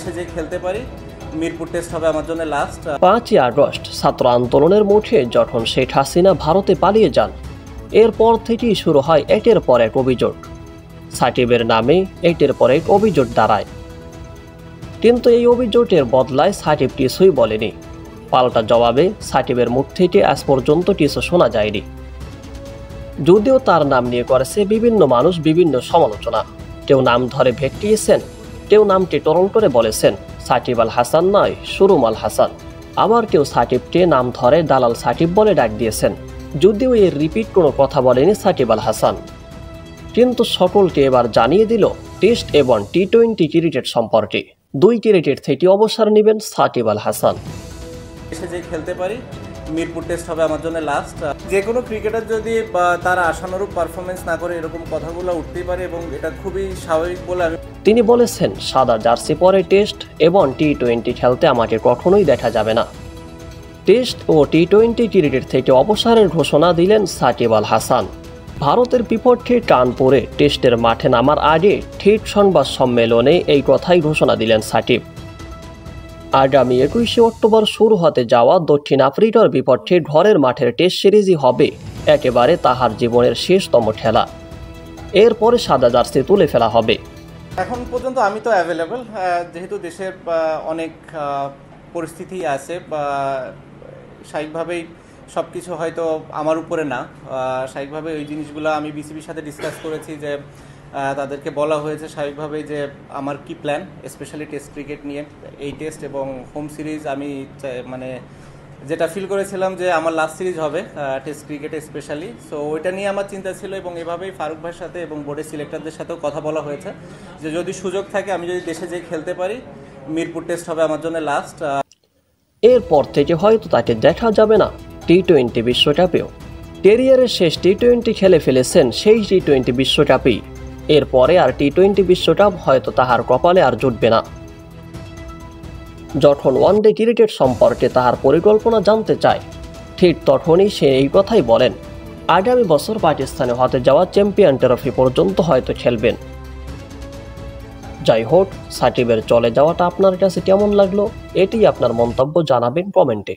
এসে যে খেলতে পারি। মিরপুর টেস্ট হবে আমার জন্য লাস্ট। 5ই আগস্ট ছাত্র আন্দোলনের মুখে যখন শেখ হাসিনা ভারতে পালিয়ে যান, এরপর থেকেই শুরু হয় একের পর এক অভিযোগ। সাকিবের নামে একের পর এক অভিযোগ দাঁড়ায়, কিন্তু এই অভিযোগের বদলায় সাকিব কিছুই বলেনি। পাল্টা জবাবে সাকিবের মুখ থেকে আজ পর্যন্ত কিছু শোনা যায়নি। যদিও তার নাম নিয়ে করেছে বিভিন্ন মানুষ বিভিন্ন সমালোচনা। কেউ নাম ধরে ভেটিয়েছেন, কেউ নামটি টরল করে বলেছেন সাকিব আল হাসান নয় সুরুম আল হাসান। আবার কেউ সাকিবকে নাম ধরে দালাল সাকিব বলে ডাক দিয়েছেন, যদিও এর রিপিট কোনো কথা বলেনি সাকিব আল হাসান। কিন্তু সকলকে এবার জানিয়ে দিল টেস্ট এবং টি-20 ক্রিকেট সম্পর্কে। 2 ক্রিকেট থেকে অবসর নেবেন সাকিব আল হাসান। এসে যে খেলতে পারি, মিরপুর টেস্ট হবে আমার জন্য লাস্ট। যে কোনো ক্রিকেটার যদি তার আশানুরূপ পারফরমেন্স না করে এরকম কথাগুলো উঠতেই পারে এবং এটা খুবই স্বাভাবিক বলে আমি। তিনি বলেছেন, সাদা জার্সি পরে টেস্ট এবং টি-20 খেলতে আমাকে কখনোই দেখা যাবে না। টেস্ট ও টি-20 ক্রিকেট থেকে অবসরের ঘোষণা দিলেন সাকিব আল হাসান। ভারতের বিপক্ষে কানপুরে টেস্টের মাঠে নামার আগে ঠিক সংবাদ সম্মেলনে এই কথাই ঘোষণা দিলেন সাকিব। আগামী 21শে অক্টোবর শুরু হতে যাওয়া দক্ষিণ আফ্রিকার বিপক্ষে ঘরের মাঠের টেস্ট সিরিজই হবে একেবারে তাহার জীবনের শেষতম খেলা। এরপরে সাদা জার্সি তুলে ফেলা হবে। এখন পর্যন্ত আমি তো অ্যাভেলেবল, যেহেতু দেশের অনেক পরিস্থিতি আছে, স্বাভাবিকভাবেই সব কিছু হয়তো আমার উপরে না। স্বাভাবিকভাবে ওই জিনিসগুলো আমি বিসিবির সাথে ডিসকাস করেছি, যে তাদেরকে বলা হয়েছে স্বাভাবিকভাবেই যে আমার কি প্ল্যান, স্পেশালি টেস্ট ক্রিকেট নিয়ে। এই টেস্ট এবং হোম সিরিজ আমি মানে যেটা ফিল করেছিলাম যে আমার লাস্ট সিরিজ হবে টেস্ট ক্রিকেটে স্পেশালি, সো ওইটা নিয়ে আমার চিন্তা ছিল। এবং এভাবেই ফারুক ভাইয়ের সাথে এবং বোর্ডের সিলেক্টরদের সাথেও কথা বলা হয়েছে যে যদি সুযোগ থাকে আমি যদি দেশে যেয়ে খেলতে পারি, মিরপুর টেস্ট হবে আমার জন্য লাস্ট। এরপর থেকে হয়তো তাকে দেখা যাবে না টি-20 বিশ্বকাপেও। ক্যারিয়ারের শেষ টি-20 খেলে ফেলেছেন সেই টি-20 বিশ্বকাপেই। এরপরে আর টি-20 বিশ্বকাপ হয়তো তাহার কপালে আর জুটবে না। যখন ওয়ানডে ক্রিকেট সম্পর্কে তাহার পরিকল্পনা জানতে চায়, ঠিক তখনই সে এই কথাই বলেন, আগামী বছর পাকিস্তানে হতে যাওয়া চ্যাম্পিয়ন ট্রফি পর্যন্ত হয়তো খেলবেন। যাই হোক, সাকিবের চলে যাওয়াটা আপনার কাছে কেমন লাগলো, এটি আপনার মন্তব্য জানাবেন কমেন্টে।